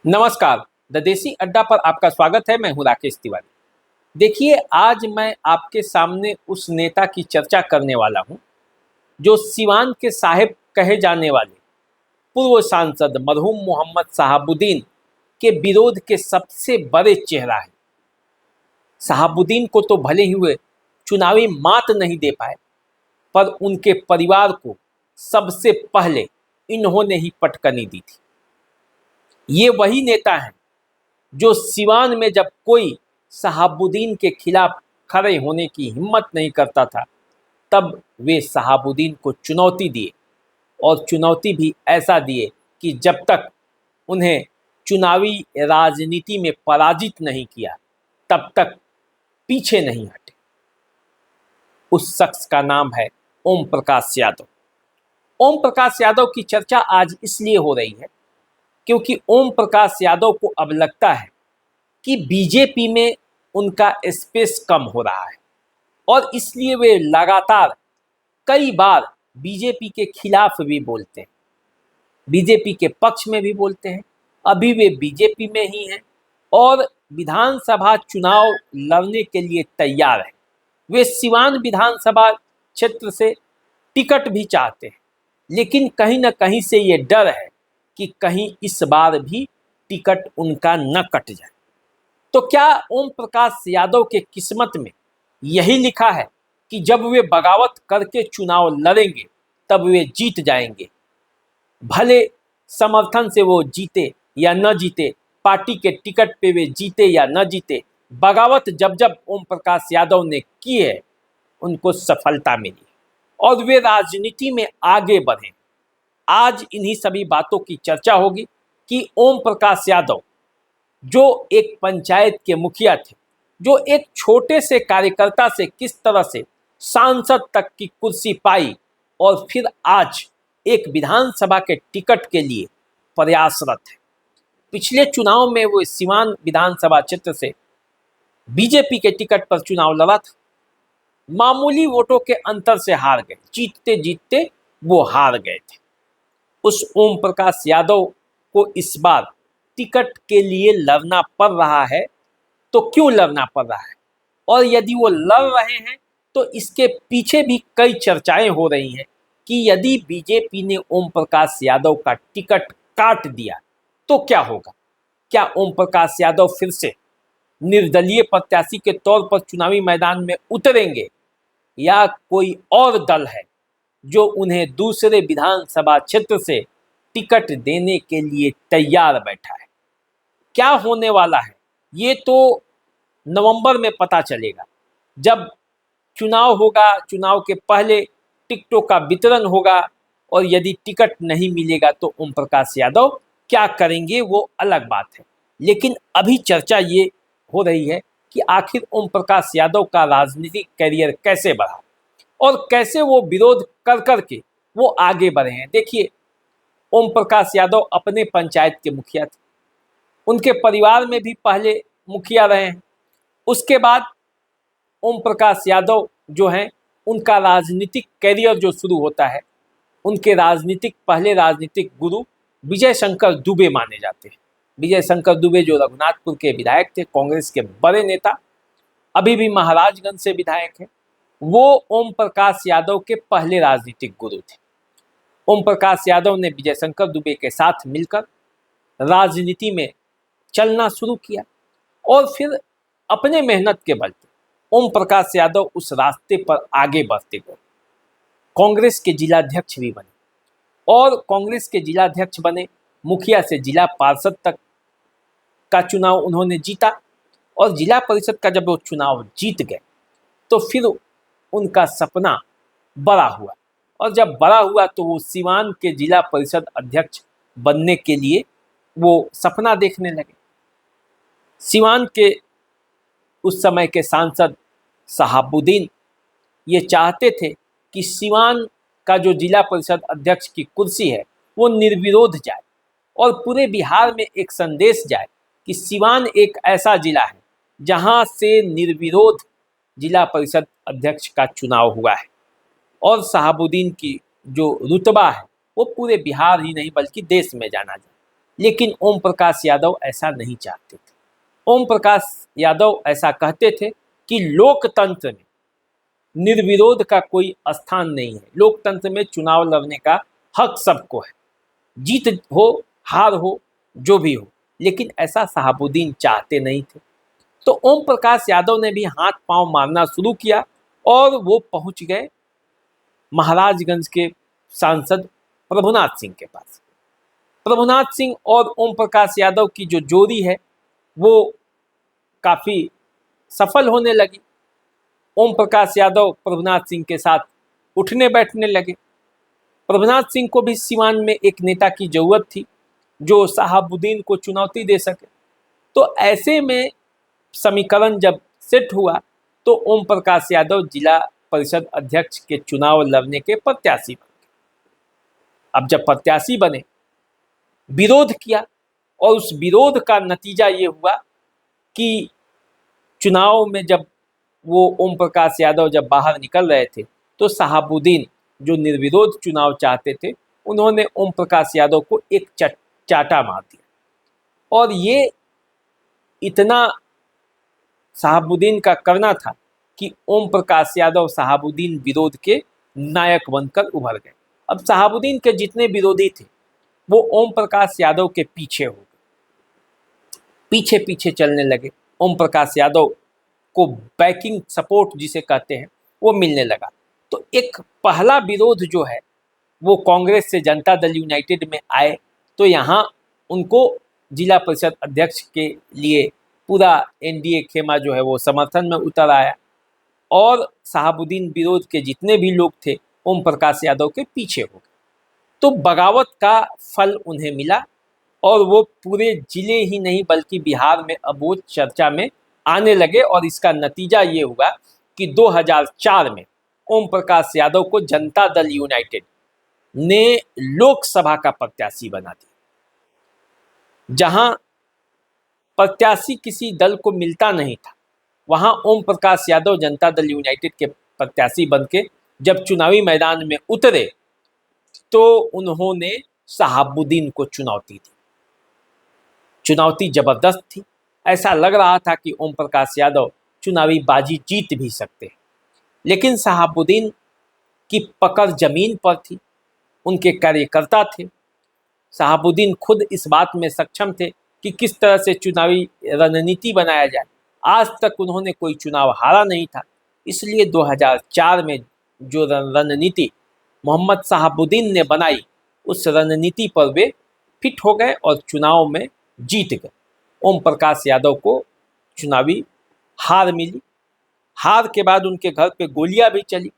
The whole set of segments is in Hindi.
नमस्कार। द देसी अड्डा पर आपका स्वागत है। मैं हूं राकेश तिवारी। देखिए, आज मैं आपके सामने उस नेता की चर्चा करने वाला हूं जो सिवान के साहिब कहे जाने वाले पूर्व सांसद मरहूम मोहम्मद शहाबुद्दीन के विरोध के सबसे बड़े चेहरा है। शहाबुद्दीन को तो भले ही वे चुनावी मात नहीं दे पाए, पर उनके परिवार को सबसे पहले इन्होंने ही पटकनी दी थी। ये वही नेता हैं जो सिवान में जब कोई शहाबुद्दीन के खिलाफ खड़े होने की हिम्मत नहीं करता था, तब वे शहाबुद्दीन को चुनौती दिए, और चुनौती भी ऐसा दिए कि जब तक उन्हें चुनावी राजनीति में पराजित नहीं किया, तब तक पीछे नहीं हटे। उस शख्स का नाम है ओम प्रकाश यादव। ओम प्रकाश यादव की चर्चा आज इसलिए हो रही है क्योंकि ओम प्रकाश यादव को अब लगता है कि बीजेपी में उनका स्पेस कम हो रहा है, और इसलिए वे लगातार कई बार बीजेपी के खिलाफ भी बोलते हैं, बीजेपी के पक्ष में भी बोलते हैं। अभी वे बीजेपी में ही हैं और विधानसभा चुनाव लड़ने के लिए तैयार हैं। वे सिवान विधानसभा क्षेत्र से टिकट भी चाहते हैं, लेकिन कहीं ना कहीं से ये डर है कि कहीं इस बार भी टिकट उनका न कट जाए। तो क्या ओम प्रकाश यादव के किस्मत में यही लिखा है कि जब वे बगावत करके चुनाव लड़ेंगे तब वे जीत जाएंगे? भले समर्थन से वो जीते या न जीते, पार्टी के टिकट पे वे जीते या न जीते, बगावत जब जब ओम प्रकाश यादव ने की है, उनको सफलता मिली और वे राजनीति में आगे बढ़े। आज इन्हीं सभी बातों की चर्चा होगी कि ओम प्रकाश यादव, जो एक पंचायत के मुखिया थे, जो एक छोटे से कार्यकर्ता से किस तरह से सांसद तक की कुर्सी पाई, और फिर आज एक विधानसभा के टिकट के लिए प्रयासरत है। पिछले चुनाव में वो सिवान विधानसभा क्षेत्र से बीजेपी के टिकट पर चुनाव लड़ा था, मामूली वोटों के अंतर से हार गए, जीतते जीतते वो हार गए थे। उस ओम प्रकाश यादव को इस बार टिकट के लिए लड़ना पड़ रहा है, तो क्यों लड़ना पड़ रहा है, और यदि वो लड़ रहे हैं तो इसके पीछे भी कई चर्चाएं हो रही हैं कि यदि बीजेपी ने ओम प्रकाश यादव का टिकट काट दिया तो क्या होगा। क्या ओम प्रकाश यादव फिर से निर्दलीय प्रत्याशी के तौर पर चुनावी मैदान में उतरेंगे, या कोई और दल है जो उन्हें दूसरे विधानसभा क्षेत्र से टिकट देने के लिए तैयार बैठा है? क्या होने वाला है ये तो नवंबर में पता चलेगा, जब चुनाव होगा। चुनाव के पहले टिकटों का वितरण होगा, और यदि टिकट नहीं मिलेगा तो ओम प्रकाश यादव क्या करेंगे वो अलग बात है। लेकिन अभी चर्चा ये हो रही है कि आखिर ओम प्रकाश यादव का राजनीतिक करियर कैसे बढ़ा और कैसे वो विरोध कर करके वो आगे बढ़े हैं। देखिए, ओम प्रकाश यादव अपने पंचायत के मुखिया थे, उनके परिवार में भी पहले मुखिया रहे हैं। उसके बाद ओम प्रकाश यादव जो हैं, उनका राजनीतिक करियर जो शुरू होता है, उनके पहले राजनीतिक गुरु विजय शंकर दुबे माने जाते हैं। विजय शंकर दुबे जो रघुनाथपुर के विधायक थे, कांग्रेस के बड़े नेता, अभी भी महाराजगंज से विधायक हैं, वो ओम प्रकाश यादव के पहले राजनीतिक गुरु थे। ओम प्रकाश यादव ने विजय शंकर दुबे के साथ मिलकर राजनीति में चलना शुरू किया, और फिर अपने मेहनत के बल पर ओम प्रकाश यादव उस रास्ते पर आगे बढ़ते गए। कांग्रेस के जिलाध्यक्ष भी बने, और कांग्रेस के जिलाध्यक्ष बने, मुखिया से जिला पार्षद तक का चुनाव उन्होंने जीता, और जिला परिषद का जब वो चुनाव जीत गए तो फिर उनका सपना बड़ा हुआ, और जब बड़ा हुआ तो वो सिवान के जिला परिषद अध्यक्ष बनने के लिए वो सपना देखने लगे। सिवान के उस समय के सांसद शहाबुद्दीन ये चाहते थे कि सिवान का जो जिला परिषद अध्यक्ष की कुर्सी है वो निर्विरोध जाए, और पूरे बिहार में एक संदेश जाए कि सिवान एक ऐसा जिला है जहां से निर्विरोध जिला परिषद अध्यक्ष का चुनाव हुआ है, और शहाबुद्दीन की जो रुतबा है वो पूरे बिहार ही नहीं बल्कि देश में जाना जाए। लेकिन ओम प्रकाश यादव ऐसा नहीं चाहते थे। ओम प्रकाश यादव ऐसा कहते थे कि लोकतंत्र में निर्विरोध का कोई स्थान नहीं है, लोकतंत्र में चुनाव लड़ने का हक सबको है, जीत हो हार हो जो भी हो, लेकिन ऐसा शहाबुद्दीन चाहते नहीं थे। तो ओम प्रकाश यादव ने भी हाथ पांव मारना शुरू किया और वो पहुंच गए महाराजगंज के सांसद प्रभुनाथ सिंह के पास। प्रभुनाथ सिंह और ओम प्रकाश यादव की जो जोड़ी है वो काफ़ी सफल होने लगी। ओम प्रकाश यादव प्रभुनाथ सिंह के साथ उठने बैठने लगे। प्रभुनाथ सिंह को भी सीवान में एक नेता की जरूरत थी जो शहाबुद्दीन को चुनौती दे सके। तो ऐसे में समीकरण जब सेट हुआ तो ओम प्रकाश यादव जिला परिषद अध्यक्ष के चुनाव लड़ने के प्रत्याशी बने। अब जब प्रत्याशी बने, विरोध किया और उस विरोध का नतीजा ये हुआ कि चुनाव में जब वो ओम प्रकाश यादव जब बाहर निकल रहे थे तो शहाबुद्दीन जो निर्विरोध चुनाव चाहते थे उन्होंने ओम प्रकाश यादव को एक चाटा मार दिया। और ये इतना शहाबुद्दीन का करना था कि ओम प्रकाश यादव शहाबुद्दीन विरोध के नायक बनकर उभर गए। अब शहाबुद्दीन के जितने विरोधी थे वो ओम प्रकाश यादव के पीछे हो गए, पीछे पीछे चलने लगे। ओम प्रकाश यादव को बैकिंग सपोर्ट जिसे कहते हैं वो मिलने लगा। तो एक पहला विरोध जो है वो कांग्रेस से जनता दल यूनाइटेड में आए तो यहाँ उनको जिला परिषद अध्यक्ष के लिए पूरा एनडीए खेमा जो है वो समर्थन में उतर आया और शहाबुद्दीन विरोध के जितने भी लोग थे ओम प्रकाश यादव के पीछे हो गए। तो बगावत का फल उन्हें मिला और वो पूरे जिले ही नहीं बल्कि बिहार में अब वो चर्चा में आने लगे और इसका नतीजा ये हुआ कि 2004 में ओम प्रकाश यादव को जनता दल यूनाइटेड ने लोकसभा का प्रत्याशी बना दिया। जहां प्रत्याशी किसी दल को मिलता नहीं था वहां ओम प्रकाश यादव जनता दल यूनाइटेड के प्रत्याशी बनके जब चुनावी मैदान में उतरे तो उन्होंने शहाबुद्दीन को चुनौती दी। चुनौती जबरदस्त थी, ऐसा लग रहा था कि ओम प्रकाश यादव चुनावी बाजी जीत भी सकते हैं, लेकिन शहाबुद्दीन की पकड़ जमीन पर थी, उनके कार्यकर्ता थे। शहाबुद्दीन खुद इस बात में सक्षम थे कि किस तरह से चुनावी रणनीति बनाया जाए। आज तक उन्होंने कोई चुनाव हारा नहीं था, इसलिए 2004 में जो रणनीति मोहम्मद शहाबुद्दीन ने बनाई उस रणनीति पर वे फिट हो गए और चुनाव में जीत गए। ओम प्रकाश यादव को चुनावी हार मिली। हार के बाद उनके घर पे गोलियां भी चली,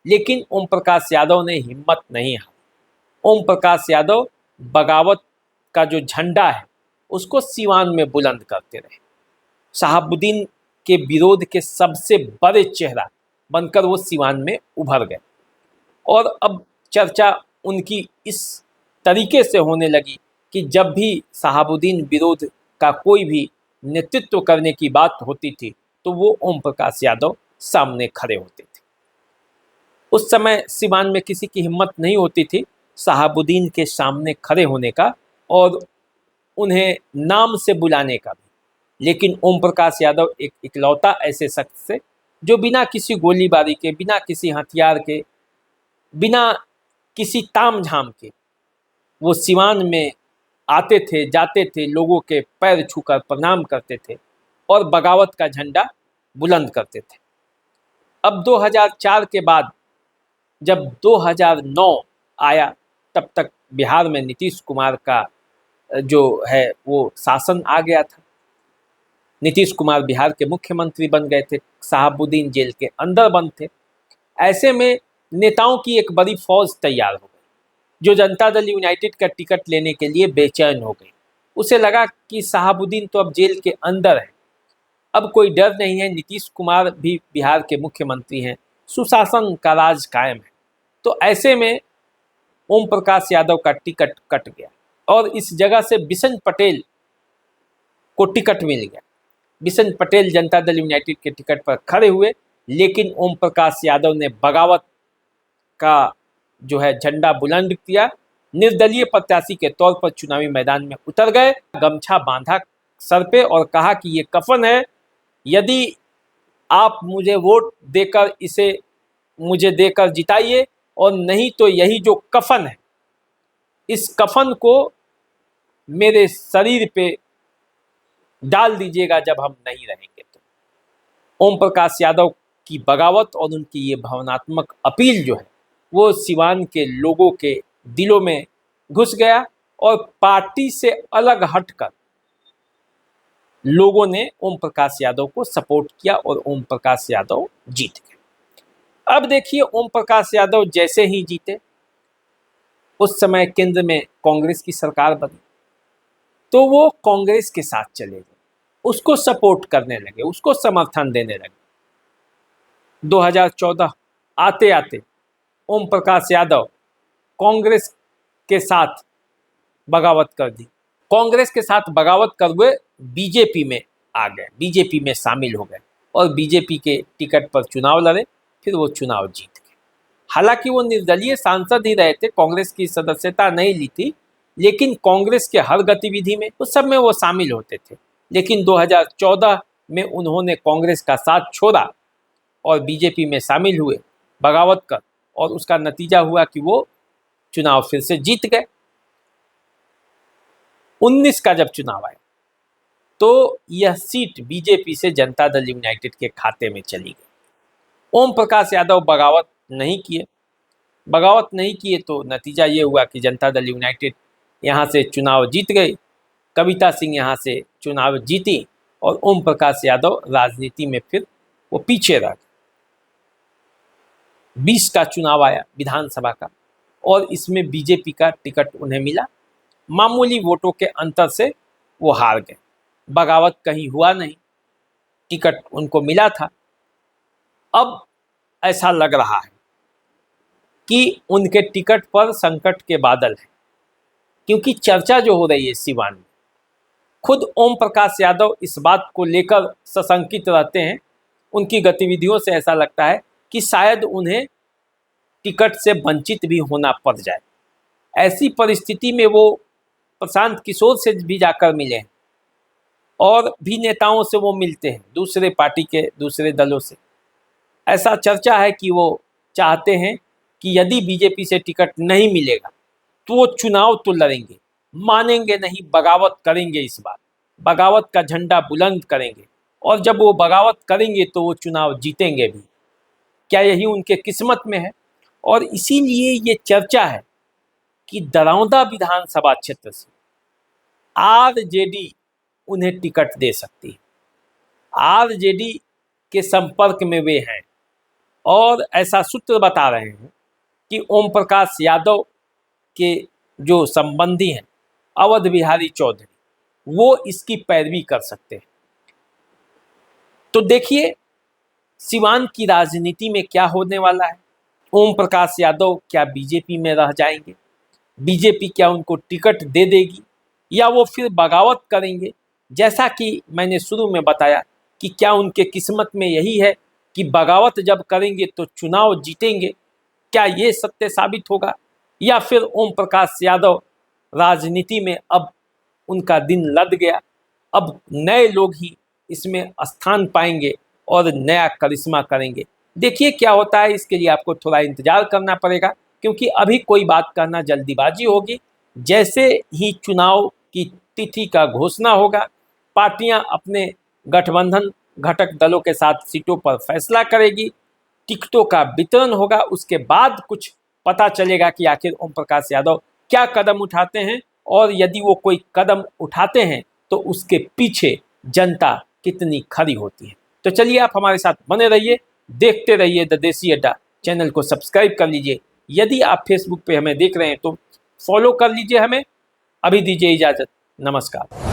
लेकिन ओम प्रकाश यादव ने हिम्मत नहीं हारी। ओम प्रकाश यादव बगावत का जो झंडा है उसको सीवान में बुलंद करते रहे। शहाबुद्दीन के विरोध के सबसे बड़े चेहरा बनकर वो सीवान में उभर गए और अब चर्चा उनकी इस तरीके से होने लगी कि जब भी शहाबुद्दीन विरोध का कोई भी नेतृत्व करने की बात होती थी तो वो ओम प्रकाश यादव सामने खड़े होते थे। उस समय सीवान में किसी की हिम्मत नहीं होती थी शहाबुद्दीन के सामने खड़े होने का और उन्हें नाम से बुलाने का भी, लेकिन ओम प्रकाश यादव एक इकलौता ऐसे शख्स थे जो बिना किसी गोलीबारी के, बिना किसी हथियार के, बिना किसी तामझाम के वो सीवान में आते थे, जाते थे, लोगों के पैर छूकर प्रणाम करते थे और बगावत का झंडा बुलंद करते थे। अब 2004 के बाद जब 2009 आया तब तक बिहार में नीतीश कुमार का जो है वो शासन आ गया था। नीतीश कुमार बिहार के मुख्यमंत्री बन गए थे, शहाबुद्दीन जेल के अंदर बंद थे। ऐसे में नेताओं की एक बड़ी फौज तैयार हो गई जो जनता दल यूनाइटेड का टिकट लेने के लिए बेचैन हो गई। उसे लगा कि शहाबुद्दीन तो अब जेल के अंदर है, अब कोई डर नहीं है, नीतीश कुमार भी बिहार के मुख्यमंत्री हैं, सुशासन का राज कायम है। तो ऐसे में ओम प्रकाश यादव का टिकट कट गया और इस जगह से बिशन पटेल को टिकट मिल गया। बिशन पटेल जनता दल यूनाइटेड के टिकट पर खड़े हुए, लेकिन ओम प्रकाश यादव ने बगावत का जो है झंडा बुलंद किया निर्दलीय प्रत्याशी के तौर पर चुनावी मैदान में उतर गए। गमछा बांधा सर पे और कहा कि ये कफन है, यदि आप मुझे वोट देकर इसे मुझे देकर जिताइए और नहीं तो यही जो कफन है इस कफन को मेरे शरीर पे डाल दीजिएगा जब हम नहीं रहेंगे। तो ओम प्रकाश यादव की बगावत और उनकी ये भावनात्मक अपील जो है वो सिवान के लोगों के दिलों में घुस गया और पार्टी से अलग हटकर लोगों ने ओम प्रकाश यादव को सपोर्ट किया और ओम प्रकाश यादव जीत गए। अब देखिए, ओम प्रकाश यादव जैसे ही जीते, उस समय केंद्र में कांग्रेस की सरकार बनी, तो वो कांग्रेस के साथ चले गए, उसको सपोर्ट करने लगे, उसको समर्थन देने लगे। 2014 आते आते ओम प्रकाश यादव कांग्रेस के साथ बगावत कर दी। कांग्रेस के साथ बगावत कर हुए बीजेपी में आ गए, बीजेपी में शामिल हो गए और बीजेपी के टिकट पर चुनाव लड़े, फिर वो चुनाव जीत गए। हालांकि वो निर्दलीय सांसद ही रहे थे, कांग्रेस की सदस्यता नहीं ली थी, लेकिन कांग्रेस के हर गतिविधि में उस सब में वो शामिल होते थे। लेकिन 2014 में उन्होंने कांग्रेस का साथ छोड़ा और बीजेपी में शामिल हुए बगावत कर, और उसका नतीजा हुआ कि वो चुनाव फिर से जीत गए। 19 का जब चुनाव आया तो यह सीट बीजेपी से जनता दल यूनाइटेड के खाते में चली गई। ओम प्रकाश यादव बगावत नहीं किए तो नतीजा ये हुआ कि जनता दल यूनाइटेड यहाँ से चुनाव जीत गई, कविता सिंह यहाँ से चुनाव जीती और ओम प्रकाश यादव राजनीति में फिर वो पीछे रह गए। 20 का चुनाव आया विधानसभा का और इसमें बीजेपी का टिकट उन्हें मिला, मामूली वोटों के अंतर से वो हार गए। बगावत कहीं हुआ नहीं, टिकट उनको मिला था। अब ऐसा लग रहा है कि उनके टिकट पर संकट के बादल हैं, क्योंकि चर्चा जो हो रही है सिवान में, खुद ओम प्रकाश यादव इस बात को लेकर सशंकित रहते हैं। उनकी गतिविधियों से ऐसा लगता है कि शायद उन्हें टिकट से वंचित भी होना पड़ जाए। ऐसी परिस्थिति में वो प्रशांत किशोर से भी जाकर मिले हैं और भी नेताओं से वो मिलते हैं, दूसरे पार्टी के दूसरे दलों से। ऐसा चर्चा है कि वो चाहते हैं कि यदि बीजेपी से टिकट नहीं मिलेगा तो वो चुनाव तो लड़ेंगे, मानेंगे नहीं, बगावत करेंगे। इस बार बगावत का झंडा बुलंद करेंगे और जब वो बगावत करेंगे तो वो चुनाव जीतेंगे भी। क्या यही उनके किस्मत में है? और इसीलिए ये चर्चा है कि दरौंदा विधानसभा क्षेत्र से आरजेडी उन्हें टिकट दे सकती है। आरजेडी के संपर्क में वे हैं और ऐसा सूत्र बता रहे हैं कि ओम प्रकाश यादव के जो संबंधी हैं अवध बिहारी चौधरी, वो इसकी पैरवी कर सकते हैं। तो देखिए सिवान की राजनीति में क्या होने वाला है। ओम प्रकाश यादव क्या बीजेपी में रह जाएंगे? बीजेपी क्या उनको टिकट दे देगी या वो फिर बगावत करेंगे? जैसा कि मैंने शुरू में बताया कि क्या उनके किस्मत में यही है कि बगावत जब करेंगे तो चुनाव जीतेंगे? क्या ये सत्य साबित होगा या फिर ओम प्रकाश यादव राजनीति में अब उनका दिन लद गया, अब नए लोग ही इसमें स्थान पाएंगे और नया करिश्मा करेंगे? देखिए क्या होता है, इसके लिए आपको थोड़ा इंतजार करना पड़ेगा, क्योंकि अभी कोई बात करना जल्दीबाजी होगी। जैसे ही चुनाव की तिथि का घोषणा होगा, पार्टियां अपने गठबंधन घटक दलों के साथ सीटों पर फैसला करेगी, टिकटों का वितरण होगा, उसके बाद कुछ पता चलेगा कि आखिर ओम प्रकाश यादव क्या कदम उठाते हैं, और यदि वो कोई कदम उठाते हैं तो उसके पीछे जनता कितनी खरी होती है। तो चलिए आप हमारे साथ बने रहिए, देखते रहिए द देसी अड्डा। चैनल को सब्सक्राइब कर लीजिए। यदि आप फेसबुक पे हमें देख रहे हैं तो फॉलो कर लीजिए हमें। अभी दीजिए इजाज़त, नमस्कार।